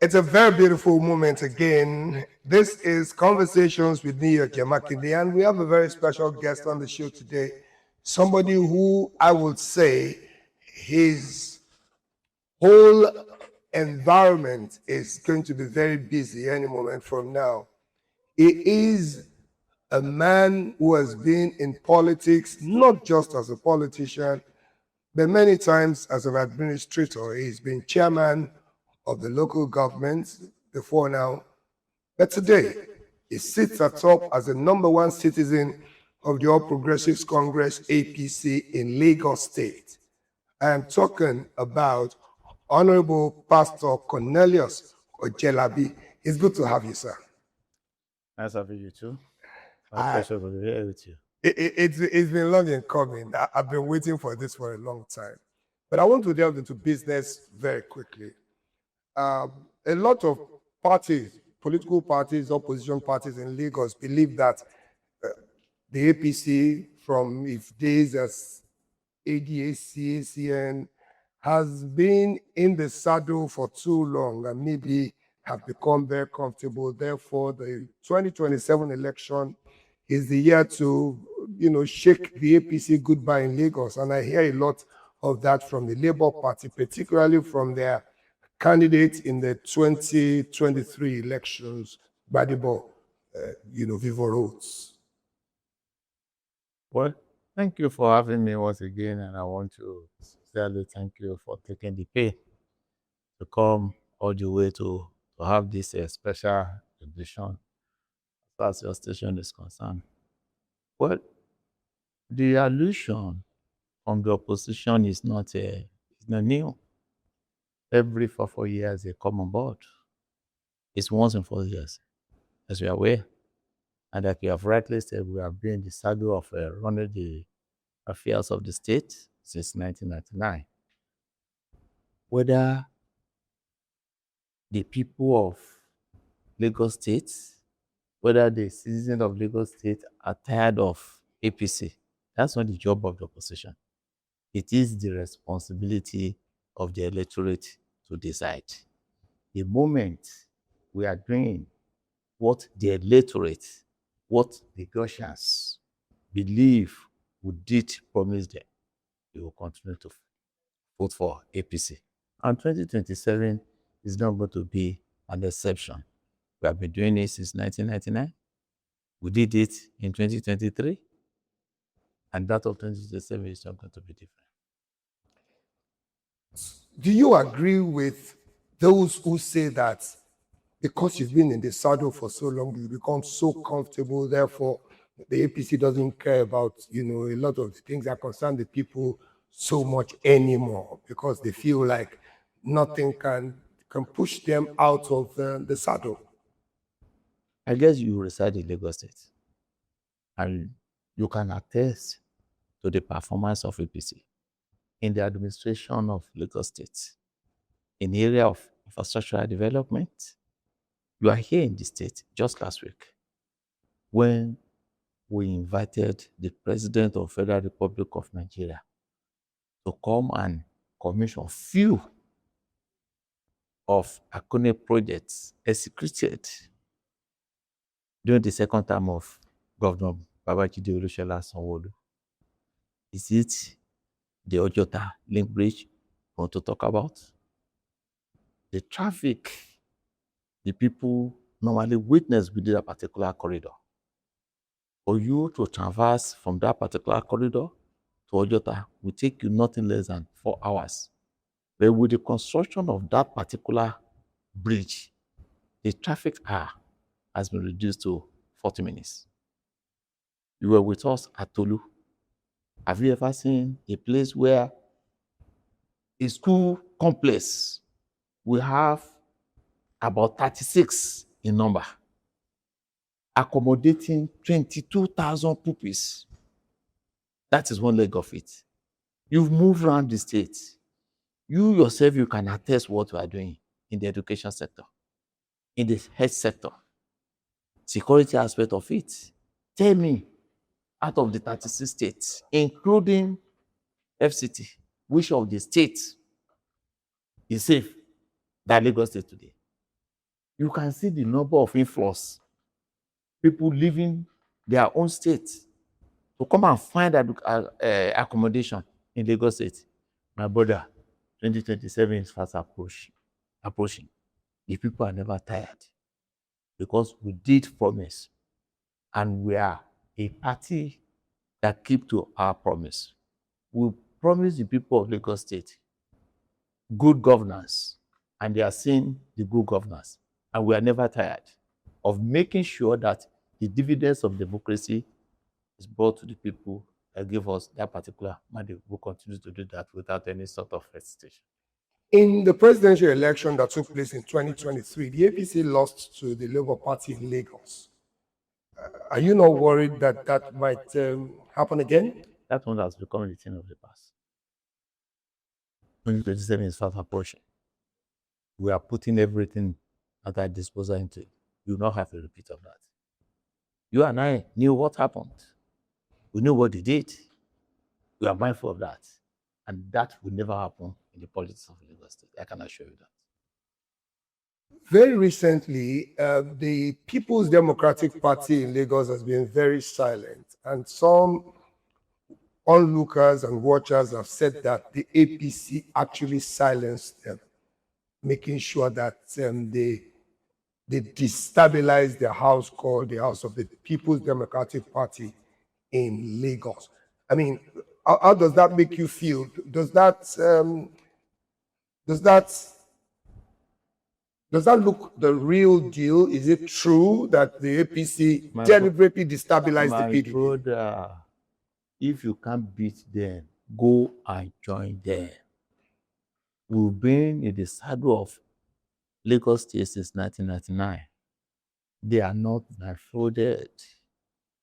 It's a very beautiful moment again. This is Conversations with New York Yamakinde, and we have a very special guest on the show today. Somebody who I would say his whole environment is going to be very busy any moment from now. He is a man who has been in politics, not just as a politician, but many times as an administrator. He's been chairman of the local government before now. But today, he sits atop as the number one citizen of the All Progressives Congress APC in Lagos State. I am talking about Honorable Pastor Cornelius Ojelabi. It's good to have you, sir. Nice having you too. My pleasure to be here with you. It's been long in coming. I've been waiting for this for a long time. But I want to delve into business very quickly. A lot of parties, political parties, opposition parties in Lagos believe that the APC from its days as ADAC, ACN, has been in the saddle for too long and maybe have become very comfortable. Therefore, the 2027 election is the year to, shake the APC goodbye in Lagos. And I hear a lot of that from the Labour Party, particularly from their candidate in the 2023 elections, Gbadebo, Vivo Roads. Well, thank you for having me once again, and I want to sincerely thank you for taking the pain to come all the way to have this special edition as far as your station is concerned. Well, the allusion from the opposition is not new. Every 4 years they come on board. It's once in 4 years, as we are aware. And like you have rightly said, we have been in the saddle of running the affairs of the state since 1999. Whether the people of Lagos State, whether the citizens of Lagos State are tired of APC, that's not the job of the opposition. It is the responsibility of the electorate to decide. The moment we are doing what the electorate, what the Gaussians believe we did promise them, we will continue to vote for APC. And 2027 is not going to be an exception. We have been doing it since 1999. We did it in 2023. And that of 2027 is not going to be different. Do you agree with those who say that because you've been in the saddle for so long, you become so comfortable, therefore the APC doesn't care about, a lot of things that concern the people so much anymore because they feel like nothing can push them out of the saddle? I guess you reside in Lagos State and you can attest to the performance of APC in the administration of Lagos State in the area of infrastructural development. You are here in the state just last week when we invited the President of the Federal Republic of Nigeria to come and commission few of Akone projects executed during the second term of Governor Babajide Olusola Sanwo-Olu. Is it the Ojota Link Bridge we want to talk about? The traffic the people normally witness within a particular corridor. For you to traverse from that particular corridor to Ojota will take you nothing less than 4 hours. But with the construction of that particular bridge, the traffic hour has been reduced to 40 minutes. You were with us at Tolu. Have you ever seen a place where a school complex will have about 36 in number, accommodating 22,000 pupils? That is one leg of it. You've moved around the state. You yourself, you can attest what you are doing in the education sector, in the health sector, security aspect of it. Tell me, out of the 36 states, including FCT, which of the states is safe than Lagos State today? You can see the number of influx, people leaving their own state to come and find accommodation in Lagos State. My brother, 2027 is fast approaching. The people are never tired because we did promise, and we are a party that keep to our promise. We promise the people of Lagos State good governance, and they are seeing the good governance. And we are never tired of making sure that the dividends of democracy is brought to the people that give us that particular mandate. We'll continue to do that without any sort of hesitation. In the presidential election that took place in 2023, the APC lost to the Labour Party in Lagos. Are you not worried that that might happen again? That one has become the thing of the past. 2027 is fast approaching. We are putting everything at our disposal into it. You will not have a repeat of that. You and I knew what happened. We knew what they did. We are mindful of that. And that will never happen in the politics of Lagos State. I can assure you that. Very recently, the People's Democratic Party in Lagos has been very silent, and some onlookers and watchers have said that the APC actually silenced them, making sure that they destabilize the house called the House of the People's Democratic Party in Lagos. I mean, how does that make you feel? Does that look the real deal? Is it true that the APC deliberately destabilized the PDP? Brother, if you can't beat them, go and join them. We've been in the saddle of Lagos State since 1999. They are not blindfolded.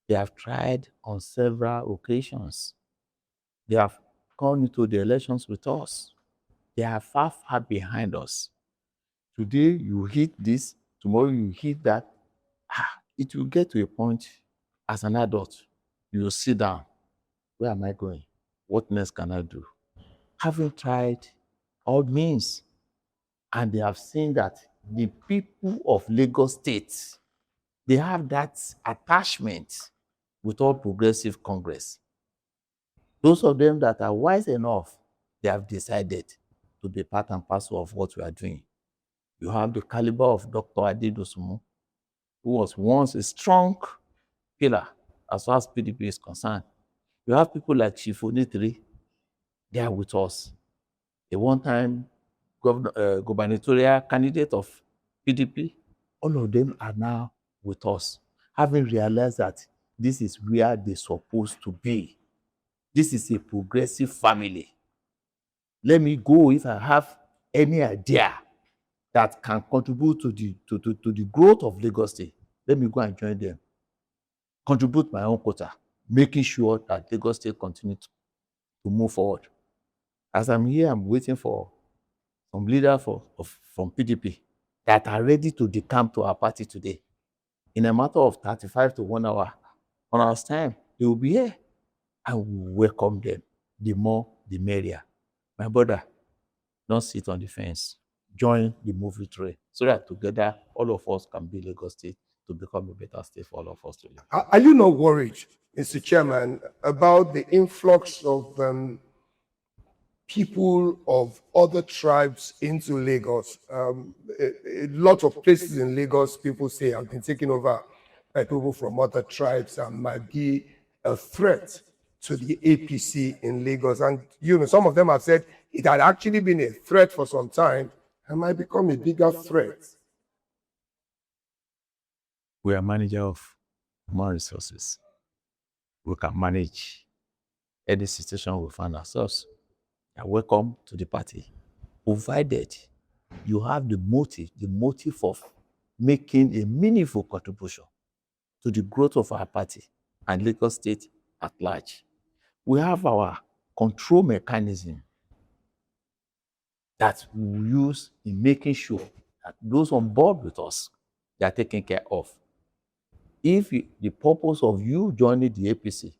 They have tried on several occasions. They have gone into the elections with us. They are far, far behind us. Today you hit this, tomorrow you hit that. It will get to a point as an adult, you will sit down. Where am I going? What next can I do? Having tried all means, and they have seen that the people of Lagos State, they have that attachment with All Progressive Congress. Those of them that are wise enough, they have decided to be part and parcel of what we are doing. You have the caliber of Dr. Adedosunmu, who was once a strong pillar as far as PDP is concerned. You have people like Chief Onitiri, they are with us. A one-time gubernatorial candidate of PDP, all of them are now with us, having realized that this is where they're supposed to be. This is a progressive family. Let me go if I have any idea that can contribute to the growth of Lagos State. Let me go and join them. Contribute my own quota, making sure that Lagos State continues to move forward. As I'm here, I'm waiting for some leaders from PDP that are ready to decamp to our party today. In a matter of 35 to 1 hour, 1 hour's time, they will be here, and we welcome them. The more, the merrier. My brother, don't sit on the fence. Join the movie train so that together all of us can build Lagos State to become a better state for all of us to live. Are you not worried, Mr. Chairman, about the influx of people of other tribes into Lagos? A lot of places in Lagos, people say, have been taken over by people from other tribes and might be a threat to the APC in Lagos. And, you know, some of them have said it had actually been a threat for some time and might become a bigger threat. We are manager of human resources. We can manage any situation we find ourselves. You're welcome to the party, provided you have the motive of making a meaningful contribution to the growth of our party and Lagos State at large. We have our control mechanism that we use in making sure that those on board with us, they are taken care of. If the purpose of you joining the APC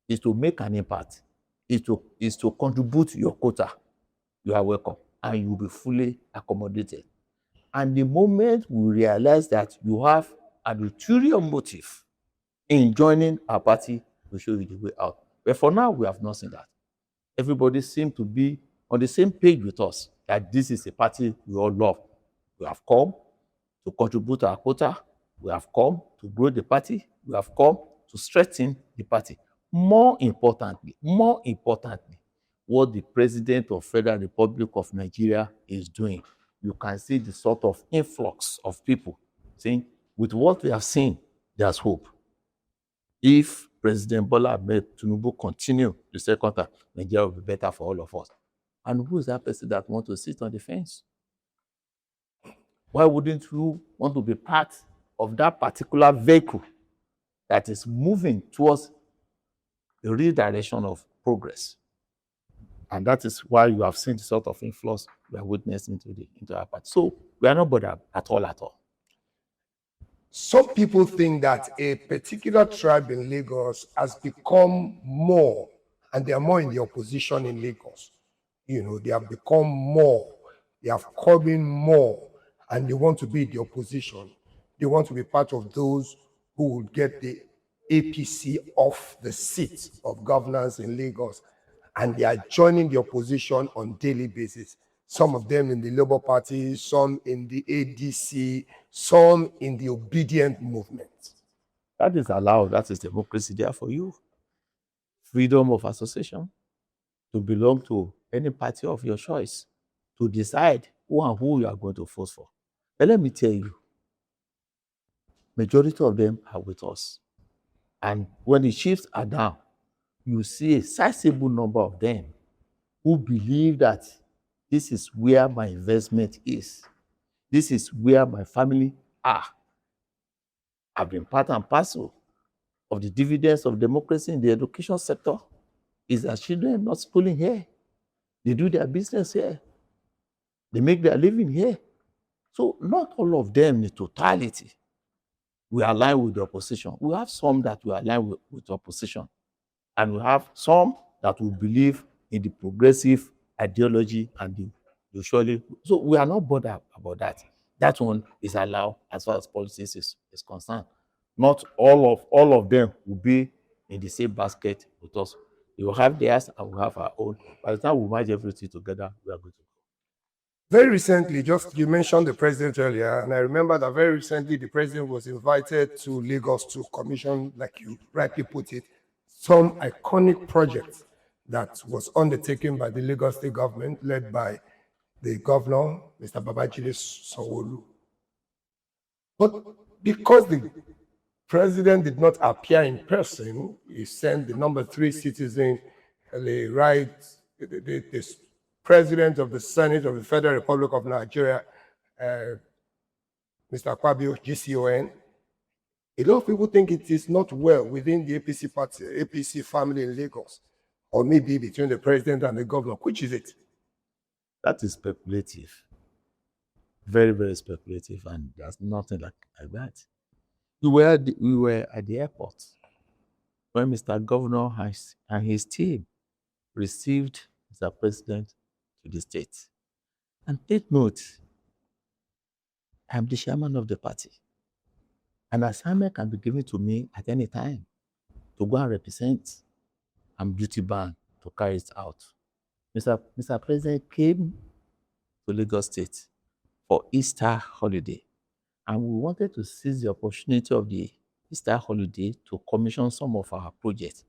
is to make an impact, is to contribute to your quota, you are welcome and you will be fully accommodated. And the moment we realize that you have an ulterior motive in joining our party, we show you the way out. But for now, we have not seen that. Everybody seems to be on the same page with us, that this is a party we all love. We have come to contribute our quota. We have come to grow the party. We have come to strengthen the party. More importantly, what the President of Federal Republic of Nigeria is doing, you can see the sort of influx of people saying, with what we have seen, there's hope. If President Bola Ahmed Tinubu continue the second term, Nigeria will be better for all of us. And who is that person that wants to sit on the fence? Why wouldn't you want to be part of that particular vehicle that is moving towards the redirection of progress? And that is why you have seen the sort of influence we are witnessing into our party. So we are not bothered at all. Some people think that a particular tribe in Lagos has become more, and they are more in the opposition in Lagos. They have become more, they have come in more, and they want to be the opposition. They want to be part of those who will get the APC off the seat of governance in Lagos. And they are joining the opposition on a daily basis. Some of them in the Labour Party, some in the ADC, some in the obedient movement. That is allowed. That is democracy there for you. Freedom of association, to belong to any party of your choice, to decide who you are going to vote for. But let me tell you, majority of them are with us. And when the chiefs are down, you see a sizable number of them who believe that this is where my investment is. This is where my family are. I've been part and parcel of the dividends of democracy in the education sector. Is that children not schooling here? They do their business here. They make their living here. So not all of them in totality we align with the opposition. We have some that we align with the opposition. And we have some that will believe in the progressive ideology and the usually. So we are not bothered about that. That one is allowed as far as politics is concerned. Not all of them will be in the same basket with us. We will have theirs and we have our own. By the time we merge everything together, we are going to go. Very recently, you mentioned the president earlier, and I remember that very recently the president was invited to Lagos to commission, like you rightly put it, some iconic projects that was undertaken by the Lagos state government, led by the governor, Mr. Babajide Sanwo-Olu. But because the president did not appear in person, he sent the number 3 citizen, the President of the Senate of the Federal Republic of Nigeria, Mr. Kwabio, GCON. A lot of people think it is not well within the APC party, APC family in Lagos, or maybe between the president and the governor. Which is it? That is speculative. Very, very speculative, and there's nothing like that. We were at the airport when Mr. Governor and his team received Mr. President to the state. And take note, I'm the chairman of the party. An assignment can be given to me at any time to go and represent. I'm duty bound to carry it out. Mr. President came to Lagos State for Easter holiday. And we wanted to seize the opportunity of the Easter holiday to commission some of our projects.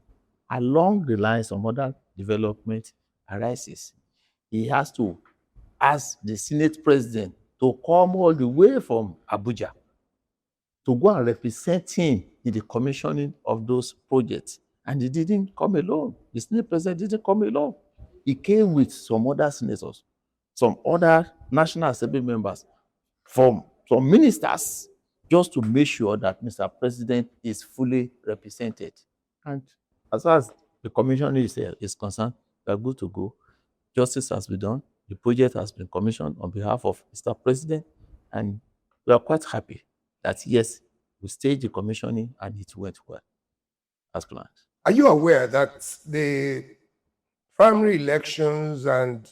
Along the lines of other development arises, he has to ask the Senate President to come all the way from Abuja to go and represent him in the commissioning of those projects. And he didn't come alone. The Senate President didn't come alone. He came with some other senators, some other National Assembly members, from ministers, just to make sure that Mr. President is fully represented. And as far as the commission is concerned, we are good to go. Justice has been done. The project has been commissioned on behalf of Mr. President, and we are quite happy that, yes, we staged the commissioning and it went well as planned. Are you aware that the primary elections and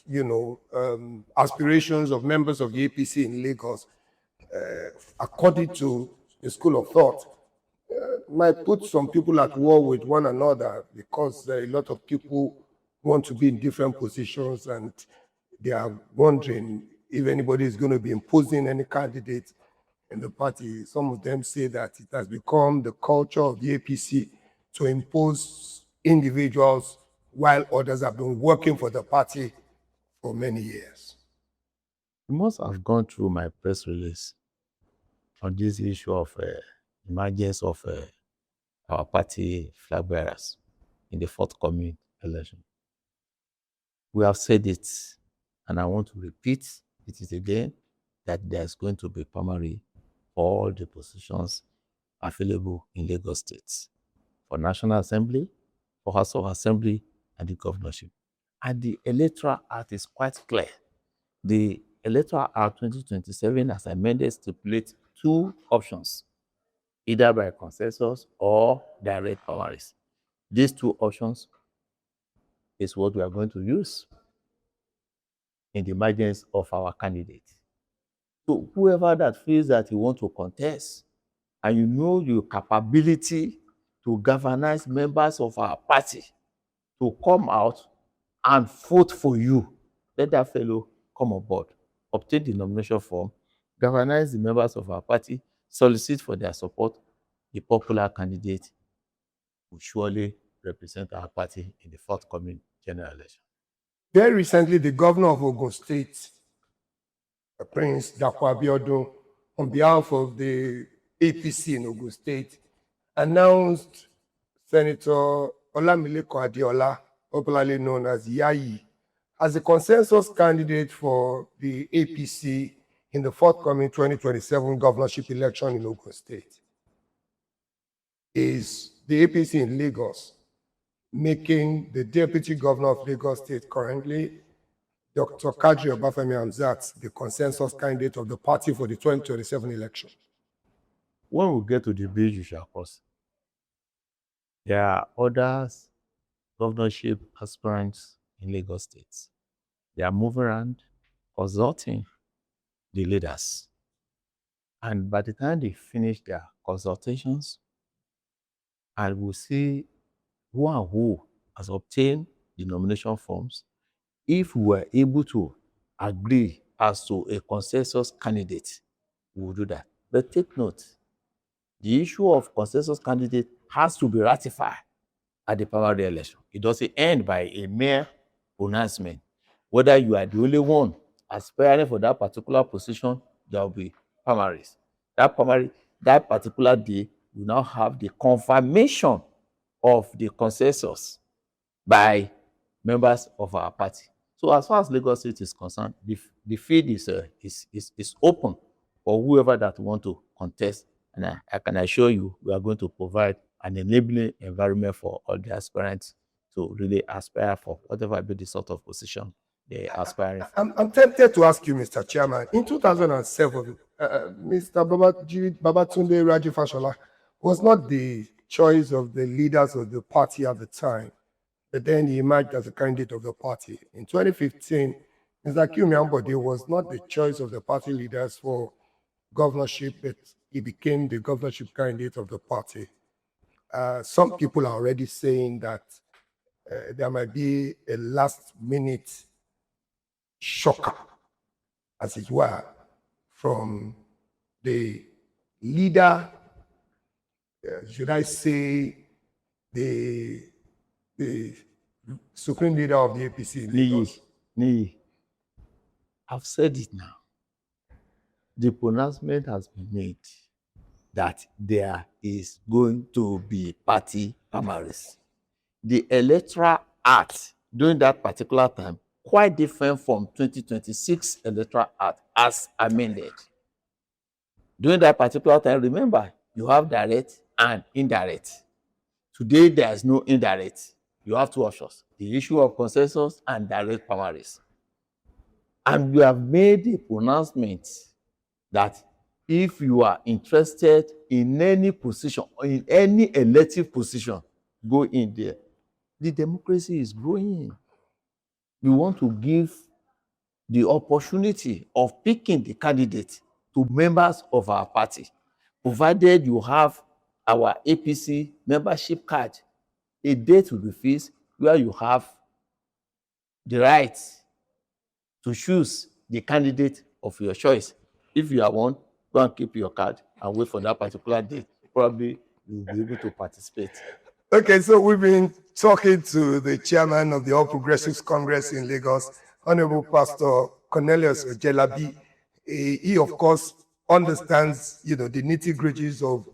aspirations of members of the APC in Lagos according to the school of thought, might put some people at war with one another because a lot of people want to be in different positions and they are wondering if anybody is going to be imposing any candidate in the party. Some of them say that it has become the culture of the APC to impose individuals while others have been working for the party for many years. You must have gone through my press release on this issue of emergence of our party flag bearers in the forthcoming election. We have said it, and I want to repeat it again, that there's going to be primary for all the positions available in Lagos State, for National Assembly, for House of Assembly, and the governorship. And the Electoral Act is quite clear. The Electoral Act 2027, as amended, stipulates two options, either by consensus or direct primaries. These two options is what we are going to use in the emergence of our candidate. So whoever that feels that you want to contest and you know your capability to galvanize members of our party to come out and vote for you, let that fellow come on board, obtain the nomination form, galvanize the members of our party, solicit for their support. The popular candidate will surely represent our party in the forthcoming general election. Very recently, the governor of Ogun State, Prince Dapo Abiodun, on behalf of the APC in Ogun State, announced Senator Olamilekan Adeola, popularly known as Yayi, as a consensus candidate for the APC in the forthcoming 2027 governorship election in Ogun State. Is the APC in Lagos making the deputy governor of Lagos State currently, Dr. Kadri Obafemi Hamzat, the consensus candidate of the party for the 2027 election? When we get to the bridge, you shall cross. There are others, governorship aspirants in Lagos State. They are moving around, consulting the leaders. And by the time they finish their consultations, and we'll see who and who has obtained the nomination forms, if we were able to agree as to a consensus candidate, we will do that. But take note, the issue of consensus candidate has to be ratified at the primary election. It doesn't end by a mere pronouncement. Whether you are the only one aspiring for that particular position, there will be primaries. That particular day will now have the confirmation of the consensus by members of our party. So as far as Lagos State is concerned, the field is open for whoever that want to contest. And I can assure you, we are going to provide an enabling environment for all the aspirants to really aspire for whatever be the sort of position they are aspiring for. I'm tempted to ask you, Mr. Chairman, in 2007, Mr. Babatunde Raji Fashola was not the choice of the leaders of the party at the time, but then he emerged as a candidate of the party. In 2015, Mr. Kyumi Ambode was not the choice of the party leaders for governorship, but he became the governorship candidate of the party. Some people are already saying that there might be a last-minute shocker, as it were, from the leader, should I say, the supreme leader of the APC in Lagos. Niyi, I've said it now. The pronouncement has been made that there is going to be party primaries. The Electoral Act during that particular time, quite different from 2026 Electoral Act as amended. During that particular time, remember, you have direct and indirect. Today, there is no indirect. You have two options, the issue of consensus and direct primaries. And we have made a pronouncement that if you are interested in any position, in any elective position, go in there. The democracy is growing. We want to give the opportunity of picking the candidate to members of our party, provided you have our APC membership card. A date will be fixed where you have the right to choose the candidate of your choice. If you are one, go and keep your card and wait for that particular date. Probably you will be able to participate. Okay, so we've been talking to the chairman of the All Progressives Congress in Lagos, Honorable Pastor Cornelius Ojelabi. He, of course, understands, the nitty-gritties of,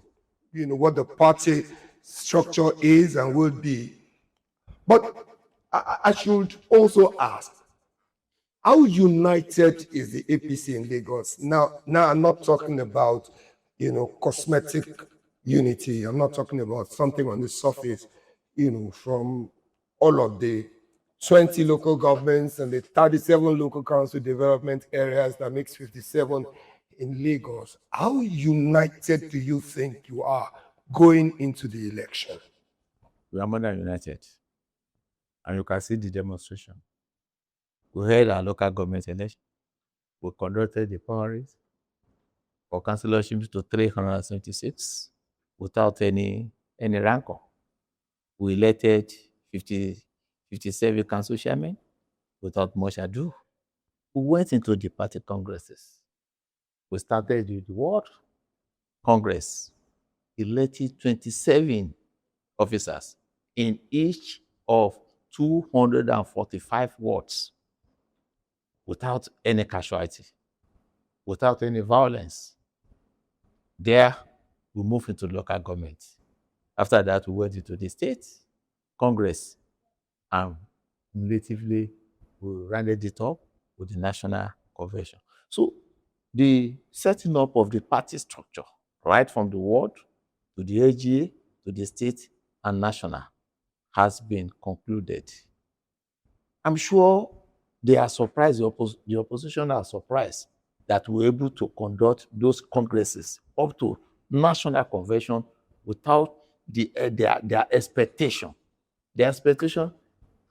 what the party structure is and will be. But I should also ask, how united is the APC in Lagos? Now I'm not talking about, cosmetic unity. I'm not talking about something on the surface, from all of the 20 local governments and the 37 local council development areas that makes 57 in Lagos. How united do you think you are going into the election? We are more than united. And you can see the demonstration. We held our local government election. We conducted the primaries for councilorships to 376 without any rancor. We elected 57 council chairmen without much ado. We went into the party congresses. We started with the World Congress, elected 27 officers in each of 245 wards without any casualty, without any violence. There, we moved into local government. After that, we went into the state Congress, and relatively, we rounded it up with the National Convention. So, the setting up of the party structure, right from the ward to the AGA to the state and national, has been concluded. I'm sure they are surprised, the opposition are surprised that we're able to conduct those congresses up to national convention without their expectation. The expectation,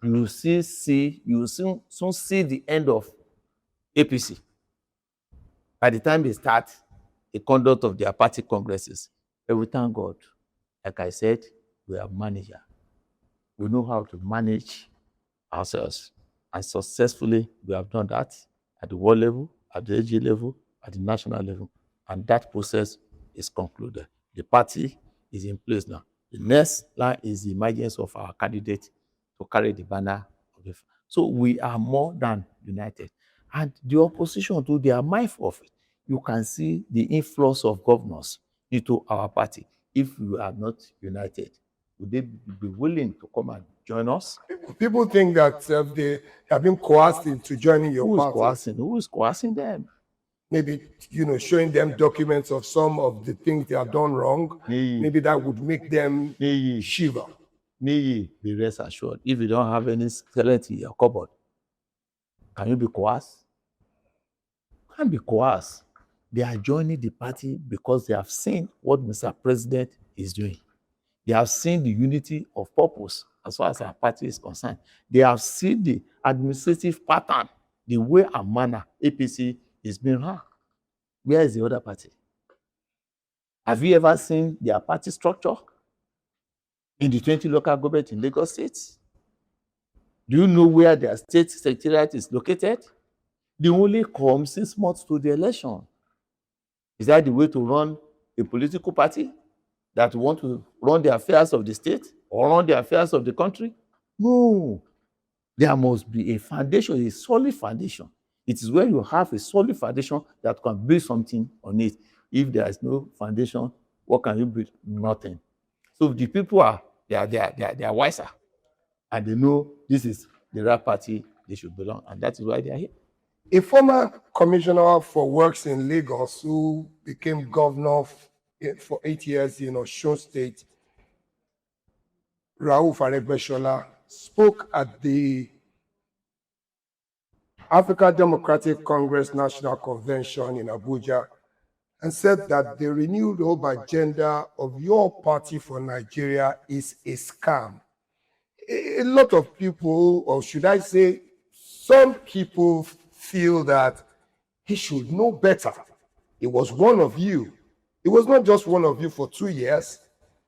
you will soon see the end of APC. By the time they start the conduct of their party congresses, we thank God. Like I said, we are manager. We know how to manage ourselves. And successfully, we have done that at the world level, at the AG level, at the national level. And that process is concluded. The party is in place now. The next line is the emergence of our candidate to carry the banner of the. So we are more than united. And the opposition too, they are mindful of it. You can see the influx of governors into our party. If we are not united, would they be willing to come and join us? People think that they have been coerced into joining your party. Who is coercing them? Maybe, showing them documents of some of the things they have done wrong. Maybe that would make them shiver. Be rest assured. If you don't have any skeleton in your cupboard, can you be coerced? Can't be coerced. They are joining the party because they have seen what Mr. President is doing. They have seen the unity of purpose as far as our party is concerned. They have seen the administrative pattern, the way and manner APC is being run. Where is the other party? Have you ever seen their party structure in the 20 local governments in Lagos State? Do you know where their state secretariat is located? They only come 6 months to the election. Is that the way to run a political party that want to run the affairs of the state or run the affairs of the country? No. There must be a foundation, a solid foundation. It is when you have a solid foundation that can build something on it. If there is no foundation, what can you build? Nothing. So the people they are wiser, and they know this is the right party they should belong, and that is why they are here. A former commissioner for works in Lagos who became governor for 8 years in Osun State, Rauf Aregbesola, spoke at the African Democratic Congress National Convention in Abuja and said that the renewed hope agenda of your party for Nigeria is a scam. A lot of people, or should I say, some people feel that he should know better It was one of you. It was not just one of you for 2 years.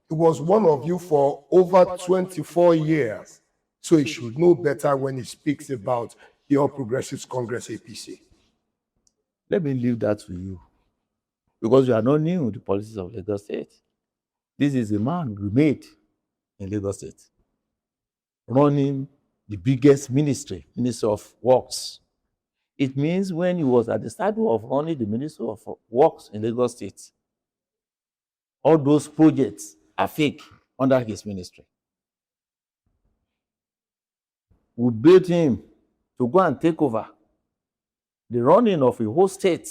It was one of you for over 24 years. So he should know better when he speaks about the All Progressives Congress APC. Let me leave that to you, because you are not new to the policies of Lagos State. This is a man we made in Lagos State, running the biggest ministry, Ministry of Works. It means when he was at the start of running the Ministry of Works in Lagos State, all those projects are fake under his ministry. We built him to go and take over the running of a whole state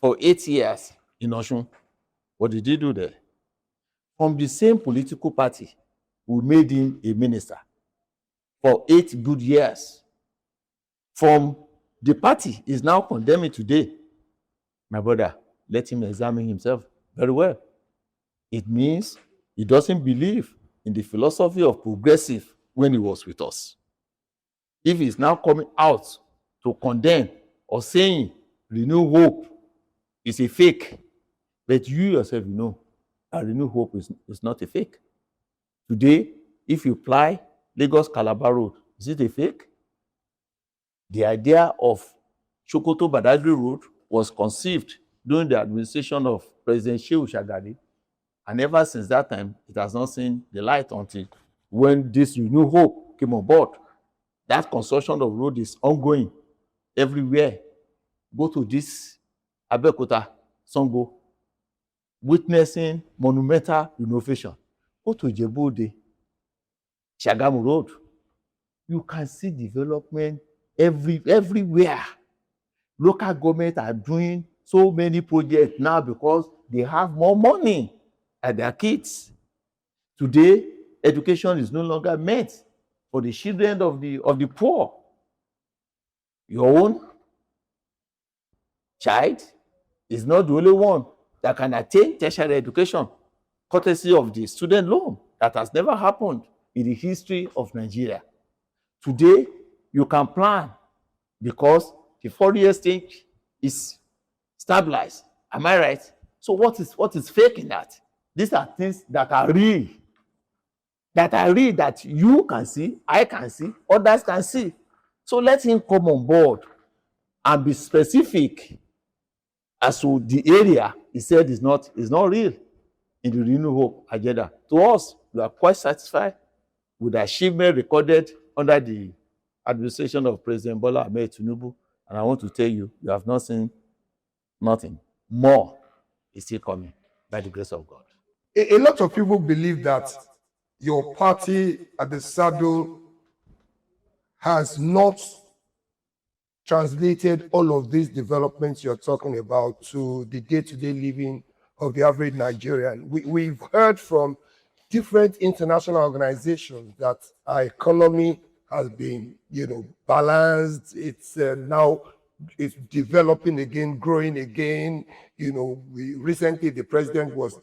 for 8 years in Osun. What did he do there? From the same political party, we made him a minister for 8 good years. From the party is now condemning today. My brother, let him examine himself very well. It means he doesn't believe in the philosophy of progressive when he was with us. If he's now coming out to condemn or saying Renew Hope is a fake, but you yourself know that Renew Hope is not a fake. Today, if you apply Lagos Calabar Road, is it a fake? The idea of Sokoto Badagry Road was conceived during the administration of President Shehu Shagari, and ever since that time, it has not seen the light until when this Renew Hope came on board. That construction of road is ongoing everywhere. Go to this Abeokuta, Sango, witnessing monumental renovation. Go to Ijebu-Ode, Shagamu Road. You can see development everywhere. Local government are doing so many projects now because they have more money at their kids. Today, education is no longer meant for the children of the poor. Your own child is not the only one that can attain tertiary education, courtesy of the student loan. That has never happened in the history of Nigeria. Today, you can plan because the 4-year stage is stabilized. Am I right? So what is fake in that? These are things that are real. That you can see, I can see, others can see. So let him come on board and be specific as to the area he said is not real in the Renew Hope agenda. To us, we are quite satisfied with the achievement recorded under the administration of President Bola Ahmed Tinubu. And I want to tell you, you have not seen nothing. More is still coming by the grace of God. A lot of people believe that your party at the saddle has not translated all of these developments you're talking about to the day-to-day living of the average Nigerian. We've heard from different international organizations that our economy has been, balanced. It's now it's developing again, growing again. Recently the president was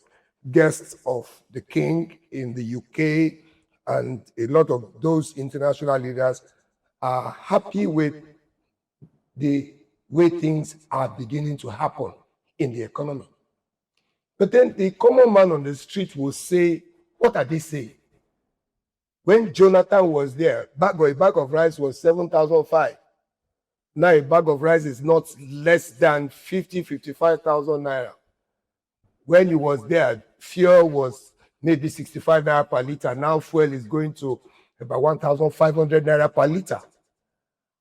guest of the king in the UK, and a lot of those international leaders are happy with the way things are beginning to happen in the economy. But then the common man on the street will say, what are they saying? When Jonathan was there, a bag of rice was 7,500. Now a bag of rice is not less than 55,000 naira. When he was there, fuel was maybe 65 naira per liter. Now fuel is going to about 1,500 naira per liter.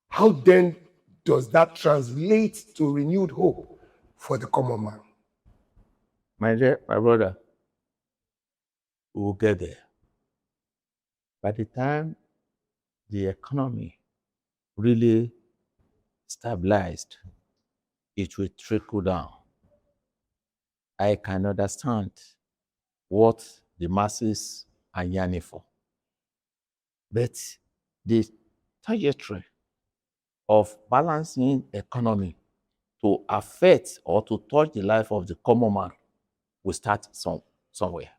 How then does that translate to renewed hope for the common man? My brother, we will get there. By the time the economy really stabilized, it will trickle down. I can understand what the masses are yearning for. But the trajectory of balancing economy to affect or to touch the life of the common man will start somewhere.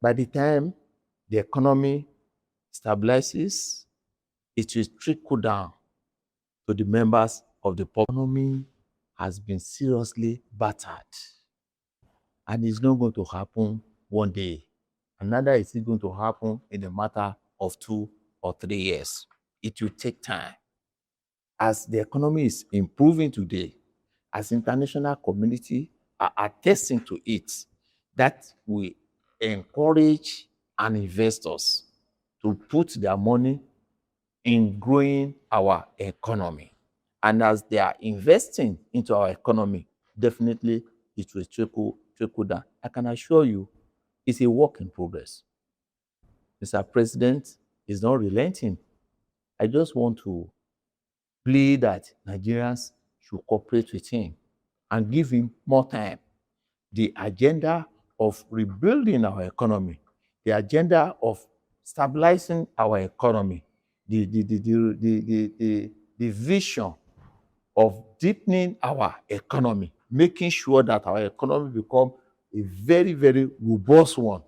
By the time the economy stabilizes, it will trickle down to the members of the economy has been seriously battered. And it's not going to happen one day. And neither is it going to happen in a matter of 2 or 3 years. It will take time. As the economy is improving today, as international community are attesting to it, that we encourage and investors to put their money in growing our economy. And as they are investing into our economy, definitely it will trickle down. I can assure you, it's a work in progress. Mr. President is not relenting. I just want to plead that Nigerians should cooperate with him and give him more time. The agenda of rebuilding our economy, the agenda of stabilizing our economy, the vision of deepening our economy, making sure that our economy become a very, very robust one,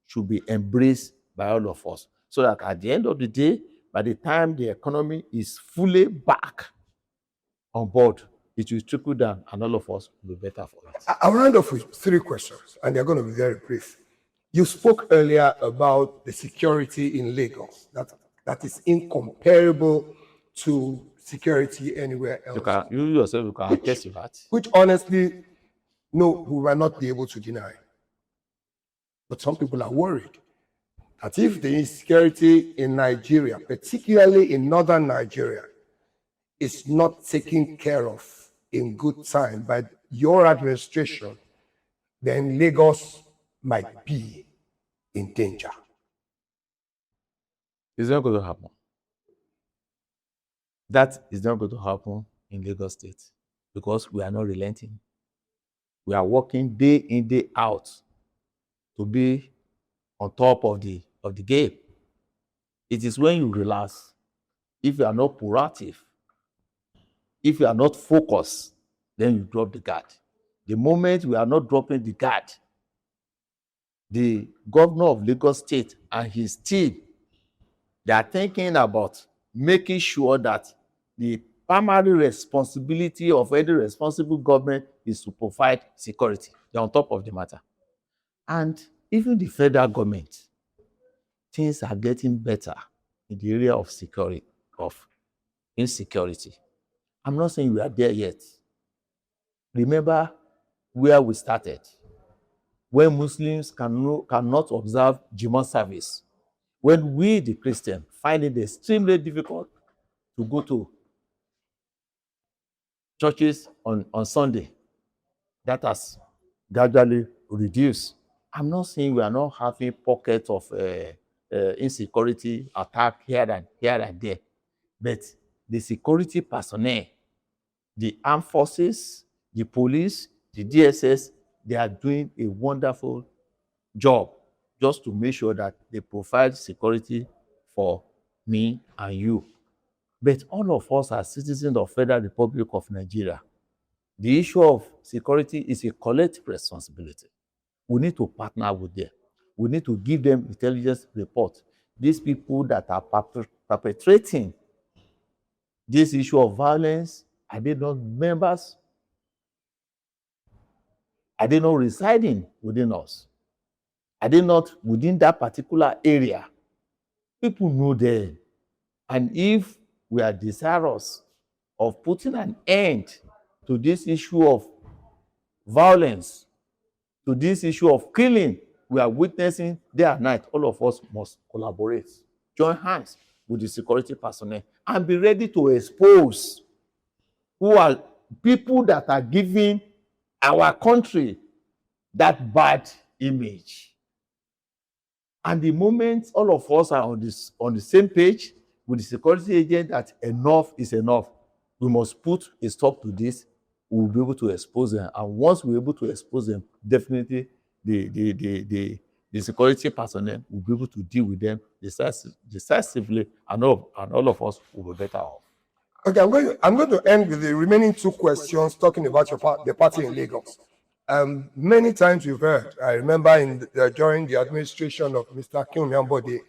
should be embraced by all of us. So that at the end of the day, by the time the economy is fully back on board, it will trickle down and all of us will be better for it. I'll round off with 3 questions, and they're going to be very brief. You spoke earlier about the security in Lagos, that is incomparable to security anywhere else. You yourself, you can attest to that. Which honestly, no, we will not be able to deny. But some people are worried that if the insecurity in Nigeria, particularly in northern Nigeria, is not taken care of in good time by your administration, then Lagos might be in danger. It's not going to happen. That is not going to happen in Lagos State because we are not relenting. We are working day in, day out to be on top of the game. It is when you relax, if you are not proactive, if you are not focused, then you drop the guard. The moment we are not dropping the guard, the governor of Lagos State and his team, they are thinking about making sure that the primary responsibility of any responsible government is to provide security. They're on top of the matter. And even the federal government, things are getting better in the area of security, of insecurity. I'm not saying we are there yet. Remember where we started. When Muslims cannot observe Jumu'ah service, when we, the Christians, find it extremely difficult to go to churches on Sunday, that has gradually reduced. I'm not saying we are not having pockets of insecurity attack here and there, but the security personnel, the armed forces, the police, the DSS, they are doing a wonderful job just to make sure that they provide security for me and you. But all of us are citizens of Federal Republic of Nigeria. The issue of security is a collective responsibility. We need to partner with them. We need to give them intelligence report. These people that are perpetrating this issue of violence, are they not members? Are they not residing within us? Are they not within that particular area? People know them. And if we are desirous of putting an end to this issue of violence, to this issue of killing we are witnessing day and night, all of us must collaborate, join hands with the security personnel, and be ready to expose who are people that are giving our country that bad image. And the moment all of us are on the same page with the security agent that enough is enough, we must put a stop to this. We will be able to expose them, and once we're able to expose them, definitely the security personnel will be able to deal with them decisively, and all of us will be better off. Okay, I'm going to end with the remaining 2 questions talking about the party in Lagos. Many times you've heard, I remember during the administration of Mr. Akinwumi,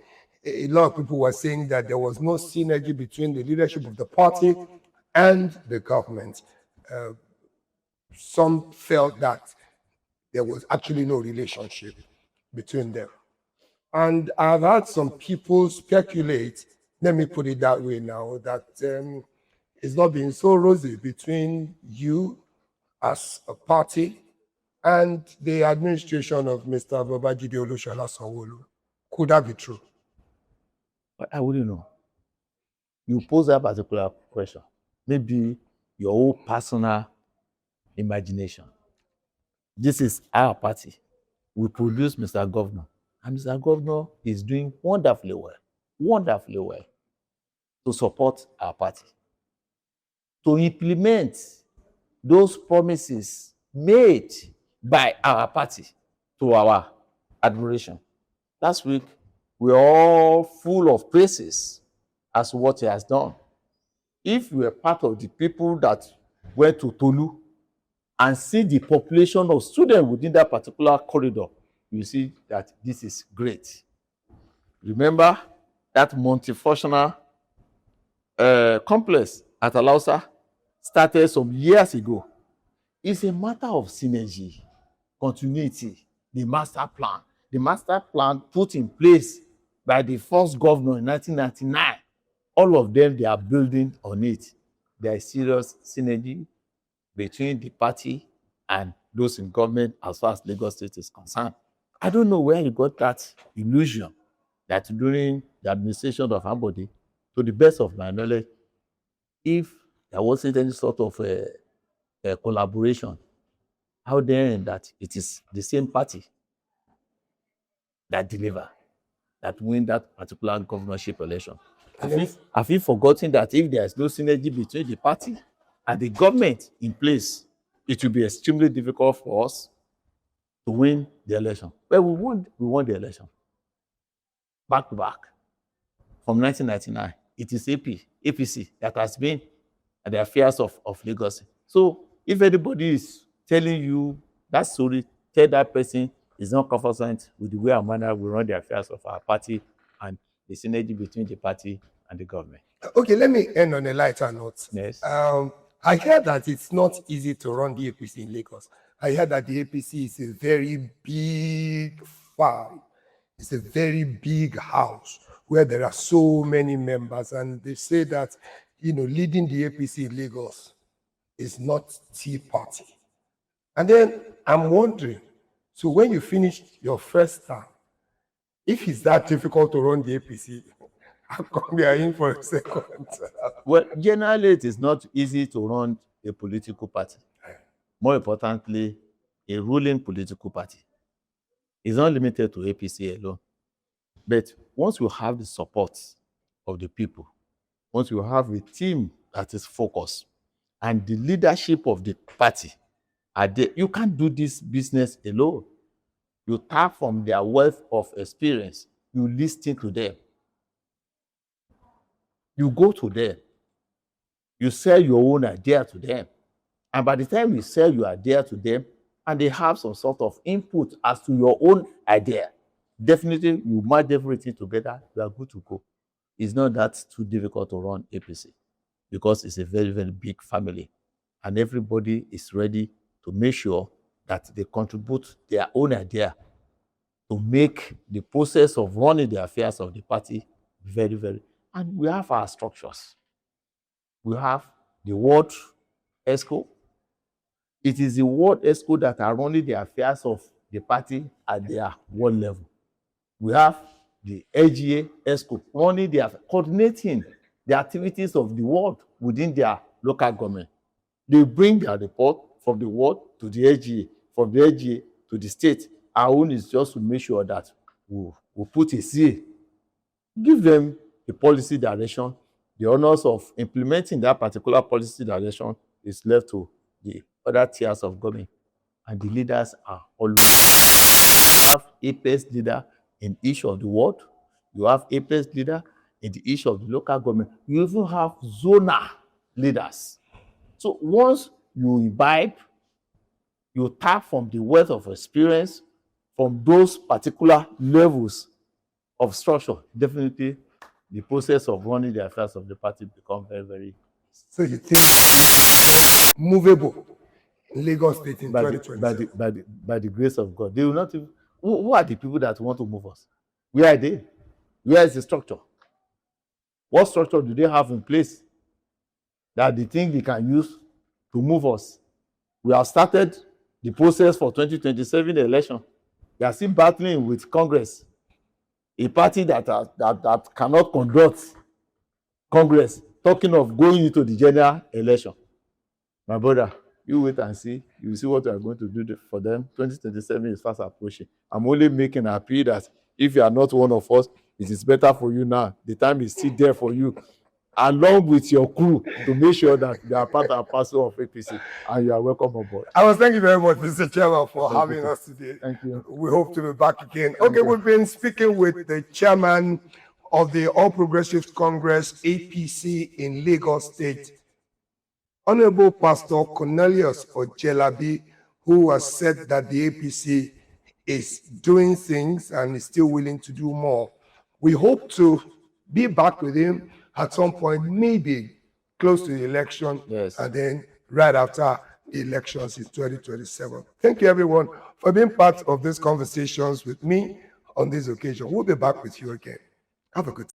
a lot of people were saying that there was no synergy between the leadership of the party and the government. some felt that there was actually no relationship between them. And I've had some people speculate, let me put it that way now, that it's not been so rosy between you as a party and the administration of Mr. Babajide Olusola Sanwo-Olu. Could that be true? But I wouldn't know. You pose that particular question, maybe your own personal imagination. This is our party. We produce Mr. Governor, and Mr. Governor is doing wonderfully well to support our party, to implement those promises made by our party to our admiration. Last week, we are all full of praises as to what he has done. If you were part of the people that went to Tolu and see the population of students within that particular corridor, you see that this is great. Remember that multifunctional complex at Alausa started some years ago. It's a matter of synergy, continuity, the master plan. The master plan put in place by the first governor in 1999. All of them, they are building on it. There is serious synergy between the party and those in government as far as Lagos State is concerned. I don't know where you got that illusion that during the administration of Ambode, to the best of my knowledge, if there wasn't any sort of a collaboration, how then that it is the same party that deliver, that win that particular governorship election. Have you forgotten that if there is no synergy between the party and the government in place, it will be extremely difficult for us to win the election? Well, we won the election back to back from 1999. It is APC that has been at the affairs of Lagos. So if anybody is telling you that story, tell that person is not conversant with the way and manner we run the affairs of our party and the synergy between the party and the government. Okay, let me end on a lighter note. Yes. I hear that it's not easy to run the APC in Lagos. I hear that the APC is a very big farm. It's a very big house where there are so many members, and they say that, leading the APC in Lagos is not Tea Party. And then I'm wondering, so when you finished your first term, if it's that difficult to run the APC, how come you are in for a second? Well, generally, it is not easy to run a political party. More importantly, a ruling political party. It's not limited to APC alone. But once you have the support of the people, once you have a team that is focused, and the leadership of the party are there, you can't do this business alone. You tap from their wealth of experience. You listen to them. You go to them. You sell your own idea to them. And by the time you sell your idea to them, and they have some sort of input as to your own idea, definitely you merge everything together, you are good to go. It's not that too difficult to run APC because it's a very, very big family. And everybody is ready to make sure that they contribute their own idea to make the process of running the affairs of the party very, very. And we have our structures. We have the ward ESCO. It is the ward ESCO that are running the affairs of the party at their ward level. We have the LGA ESCO running coordinating the activities of the ward within their local government. They bring their report from the ward to the LGA, from the LGA to the state. Our own is just to make sure that we put a seal, give them a policy direction. The honors of implementing that particular policy direction is left to the other tiers of government, and the leaders are always. You have APS leader in each of the ward. You have APS leader in each of the local government. You even have zonal leaders. So once you imbibe, you tap from the wealth of experience from those particular levels of structure, definitely the process of running the affairs of the party become very, very. So you think movable in Lagos State in 2027. By the grace of God. They will not even, who are the people that want to move us? Where are they? Where is the structure? What structure do they have in place that they think they can use to move us? We have started the process for 2027 election. They are still battling with Congress, a party that cannot conduct Congress, talking of going into the general election. My brother, you wait and see. You will see what we are going to do for them. 2027 is fast approaching. I'm only making an appeal that if you are not one of us, it is better for you now. The time is still there for you, along with your crew, to make sure that they are part and parcel of APC, and you are welcome on board. I was thank you very much, Mr. Chairman, for having us today. Thank you. We hope to be back again. Okay, we've been speaking with the chairman of the All Progressives Congress, APC, in Lagos State, Honorable Pastor Cornelius Ojelabi, who has said that the APC is doing things and is still willing to do more. We hope to be back with him at some point, maybe close to the election, Yes. and then right after the elections in 2027. Thank you, everyone, for being part of these conversations with me on this occasion. We'll be back with you again. Have a good time.